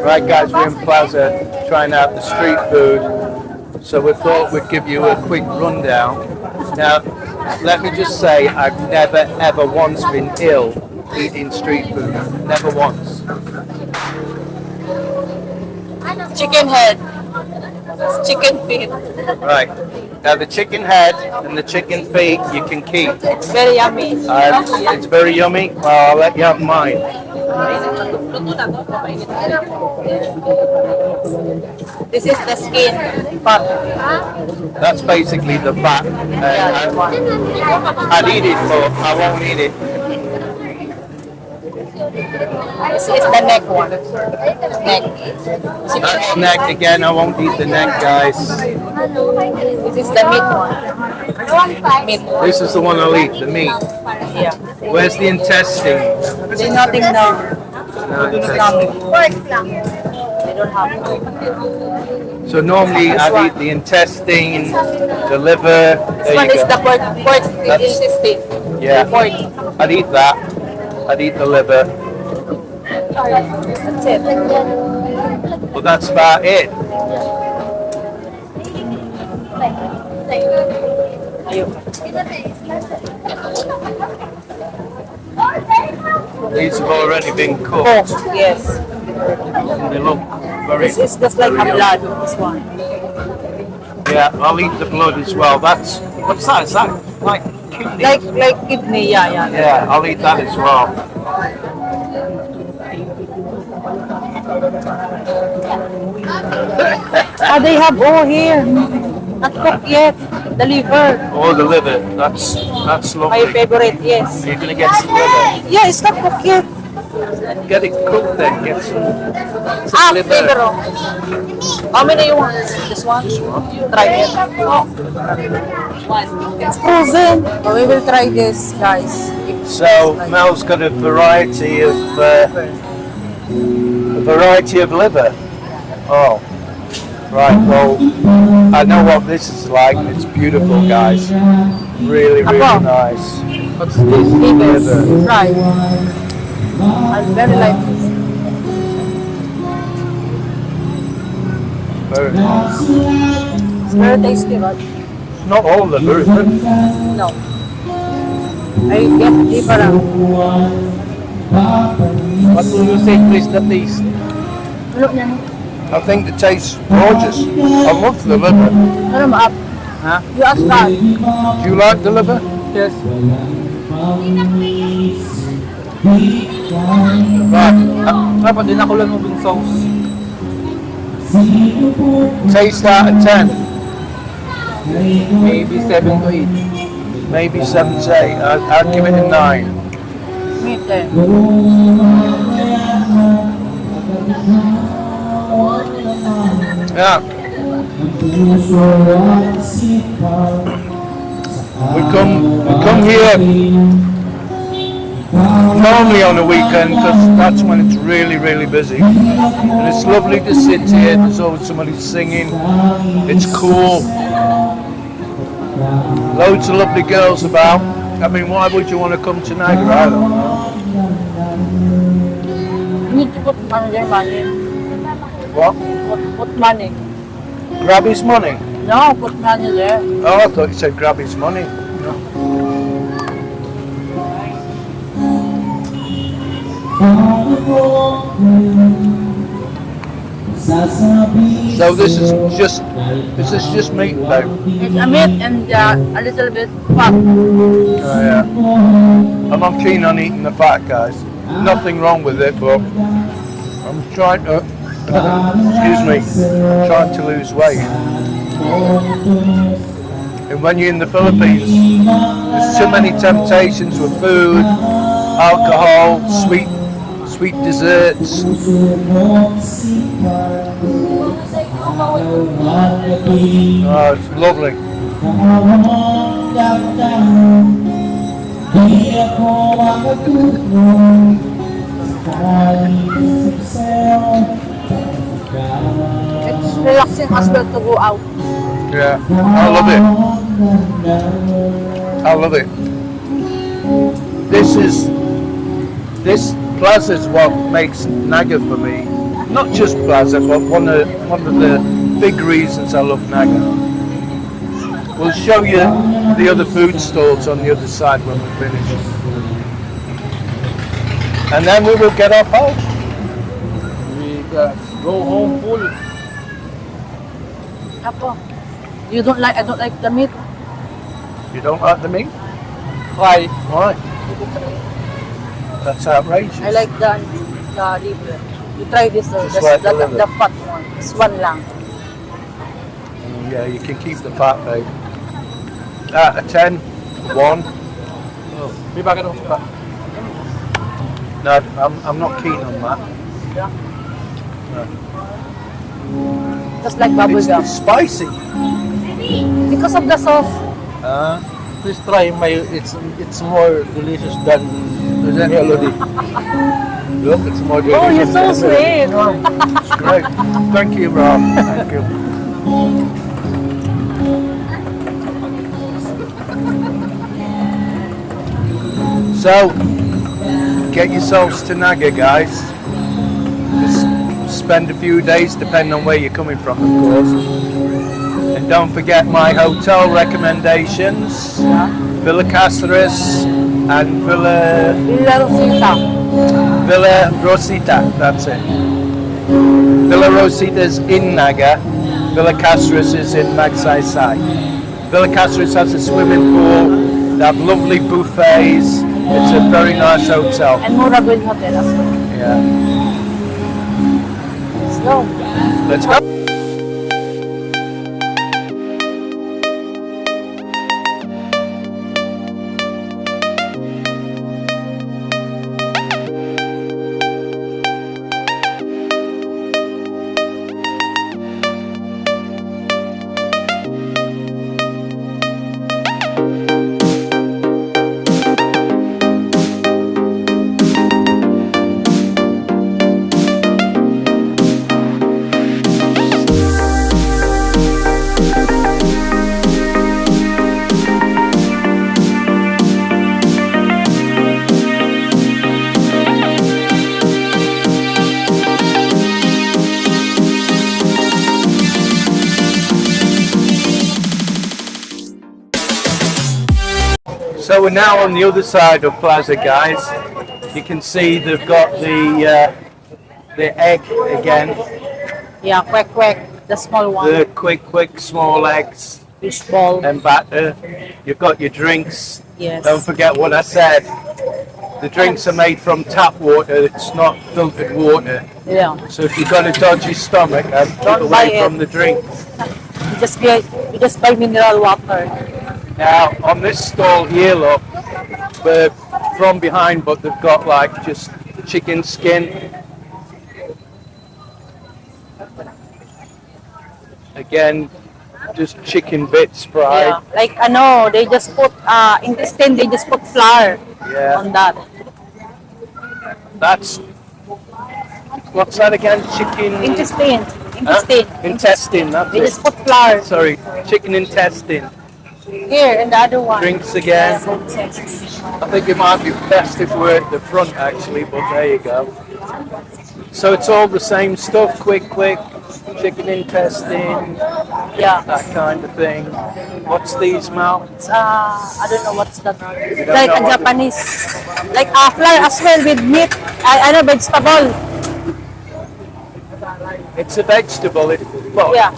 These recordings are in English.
Right guys, we're in Plaza trying out the street food. So we thought we'd give you a quick rundown. Now, let me just say, I've never ever once been ill eating street food. Never once. Chicken head, chicken feet. Right. Now the chicken head and the chicken feet you can keep. It's very yummy. It's very yummy. Well, I'll let you have mine. This is the skin part. That's basically the fat. I'd eat it, but I won't eat it. This is the neck one. Neck. That's neck again. I won't eat the neck, guys. This is the meat one. Meat. This is the one I'll eat, the meat. Yeah. Where's the intestine? There's nothing now. No, Nothing. They don't have. so normally I'd eat the intestine, the liver. This one is the pork intestine. Yeah. The pork. I'd eat that. I'd eat the liver. That's it. But that's about it. These have already been cooked. Oh, yes. They look very. This is just like a blood. This one. Yeah, I'll eat the blood as well. That's what's that? Is that like kidney? Like kidney, yeah. Yeah, I'll eat that as well. They have all here. Not cooked yet. The liver. Oh, the liver. That's My lovely. favorite, yes. You're gonna get some liver. Yeah, it's not cooked yet. Get it cooked then. Get some liver. Liver. How many you want? This one? Try it. Oh. It's frozen. So we will try this, guys. So Mel's got a variety of liver. Oh, right. Well, I know what this is like. It's beautiful, guys. Really, really nice. What's this? Liver. Try. I very like this. Very nice. It's very tasty, right? Not all liver, is it? No. I get different. What will you say tastes the least? Look na. I think the taste's gorgeous. I love the liver. Ano ma up? Huh? You ask that. Do you like the liver? Yes. Right. Dapat din ako lang ng sauce. Taste out of 10. Maybe 7 to 8. Maybe 7 to 8. I'd give it a 9. Meat then. Yeah. We come here normally on the weekend because that's when it's really, really busy. And it's lovely to sit here. There's always somebody singing. It's cool. Loads of lovely girls about. I mean, why would you want to come to Naga? I don't know. You need to put money. What? Put money. Grab his money? No, put money there. Oh, I thought you said grab his money. No. So this is just meat though. It's a meat and a little bit fat. Oh yeah. I'm not keen on eating the fat, guys. Nothing wrong with it, but I'm trying to excuse me, I'm trying to lose weight. And when you're in the Philippines, there's too many temptations with food, alcohol, sweet desserts. Oh, it's lovely. It's relaxing as well to go out. Yeah, I love it. I love it. This Plaza is what makes Naga for me. Not just Plaza, but one of the big reasons I love Naga. We'll show you the other food stalls on the other side when we finish. And then we will get off home. We go home full. Apo. You don't like, I don't like the meat. You don't like the meat? Why? Why? That's outrageous. I like the liver. You try this, Just the, like the the, liver. the fat one. This one lang. Yeah, you can keep the fat, babe. Out of 10, 1. Oh, may bakit ako pa? No, I'm not keen on that. Yeah. No. Just like bubble It's gum. spicy. Because of the sauce. Please try my. It's more delicious than melody. Look, it's more delicious. Oh, you're so sweet. It's great. Thank you, Rob. Thank you. So, get yourselves to Naga, guys. Just spend a few days, depending on where you're coming from, of course. And don't forget my hotel recommendations: Villa Cáceres and Villa Rosita. That's it. Villa Rosita is in Naga. Villa Cáceres is in Magsaysay. Villa Cáceres has a swimming pool. They have lovely buffets. It's a very nice hotel. And Muragul Hotel as well. Yeah. Let's go. Let's go. So we're now on the other side of Plaza, guys. You can see they've got the egg again, Yeah, quack, the small one. the quick small eggs Fish ball. and batter. You've got your drinks. Yes. Don't forget what I said. The drinks are made from tap water. It's not filtered water. Yeah. So if you've got a dodgy stomach, keep Don't buy away it. from the drinks. You just buy mineral water. Now on this stall here, look, we're from behind, but they've got like just chicken skin. Again, just chicken bits fried. Yeah. Like they just put intestine. They just put flour Yeah. on that. That's what's that again? Chicken Intestine. Huh? Intestine. Intestine. That's They just it. put flour Sorry, chicken intestine. here and the other one. Drinks again. Yes. I think it might be best if we're at the front actually, but there you go. So it's all the same stuff, quick, chicken intestine, Yeah. that kind of thing. What's these, Mal? It's, I don't know what's that. don't Like know a what Japanese. Like flour as well with meat. I know vegetable. It's a vegetable. Well, Yeah.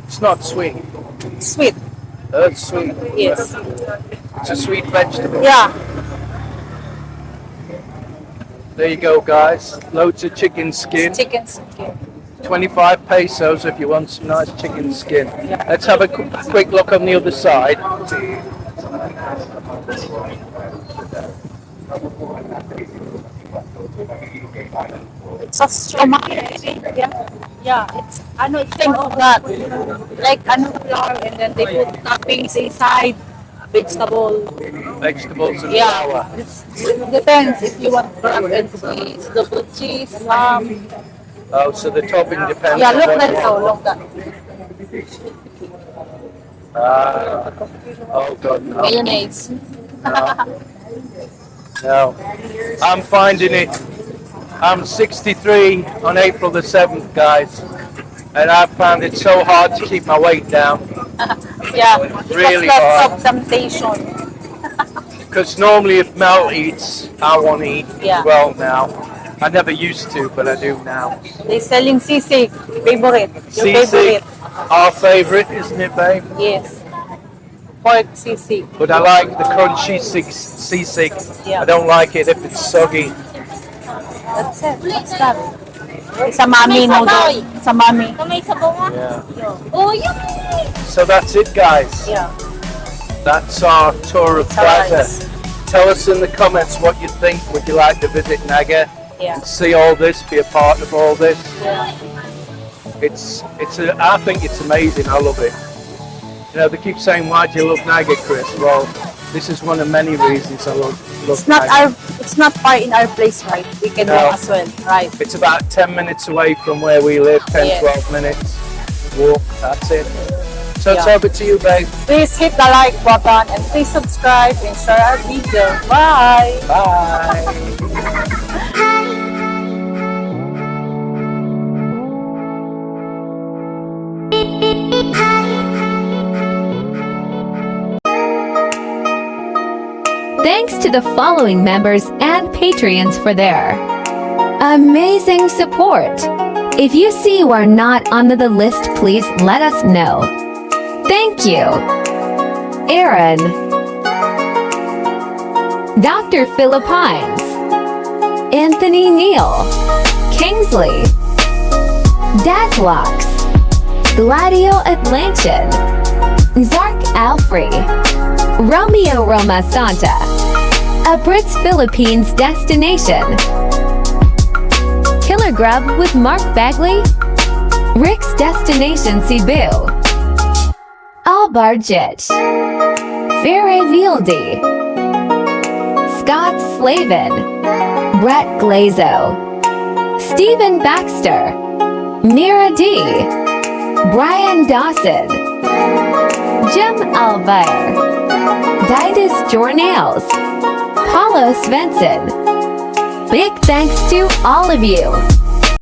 it's not sweet. Sweet. It's sweet. Yes. It's a sweet vegetable. Yeah. There you go, guys. Loads of chicken skin. Chicken skin. 25 pesos if you want some nice chicken skin. Let's have a quick look on the other side. It's a stomach. Yeah. Yeah. It's think of that. Like flour and then they put toppings inside. Vegetable. Vegetables and Yeah. flour. It depends if you want crab and cheese, double cheese, lamb. Oh, so the topping depends Yeah, on look what that you though, want. look that. Oh God, no. Mayonnaise. No. I'm finding it I'm 63 on April the 7th, guys, and I found it so hard to keep my weight down. Yeah, Really because lots hard. of temptation. Because normally if Mel eats, I want to eat Yeah. as well now. I never used to, but I do now. They selling sisig, favorite. Your Sisig, favorite. our favorite, isn't it, babe? Yes. Pork sisig. But I like the crunchy sisig. Yeah. I don't like it if it's soggy. That's it. That's that. It's a mommy noodle. It's a mommy. Yeah. Oh, yummy. So that's it, guys. Yeah. That's our tour of Plaza. Nice. Tell us in the comments what you think. Would you like to visit Naga? Yeah. See all this, be a part of all this. Yeah. I think it's amazing. I love it. You know, they keep saying, why do you love Naga, Chris? Well, this is one of many reasons I love It's not Naga. it's not far in our place, right? We can No. go as well, right? It's about 10 minutes away from where we live, 10, Yes. 12 minutes walk, that's it. So it's Yeah. over to you, babe. Please hit the like button and please subscribe and share our video. Bye! Bye. Thanks to the following members and Patreons for their amazing support. If you see you are not on the list, please let us know. Thank you. Aaron, Dr. Philippines, Anthony Neal, Kingsley, Dazlocks, Gladio Atlantean, Zark Alfrey, Romeo Roma Santa, a Brit's Philippines destination, Killer Grub with Mark Bagley, Rick's Destination Cebu, Albarjit, Ferre Vildi, Scott Slavin, Brett Glazo, Stephen Baxter, Mira D, Brian Dawson, Jim Alvire, Didas Jornales, Paulo Svensson. Big thanks to all of you.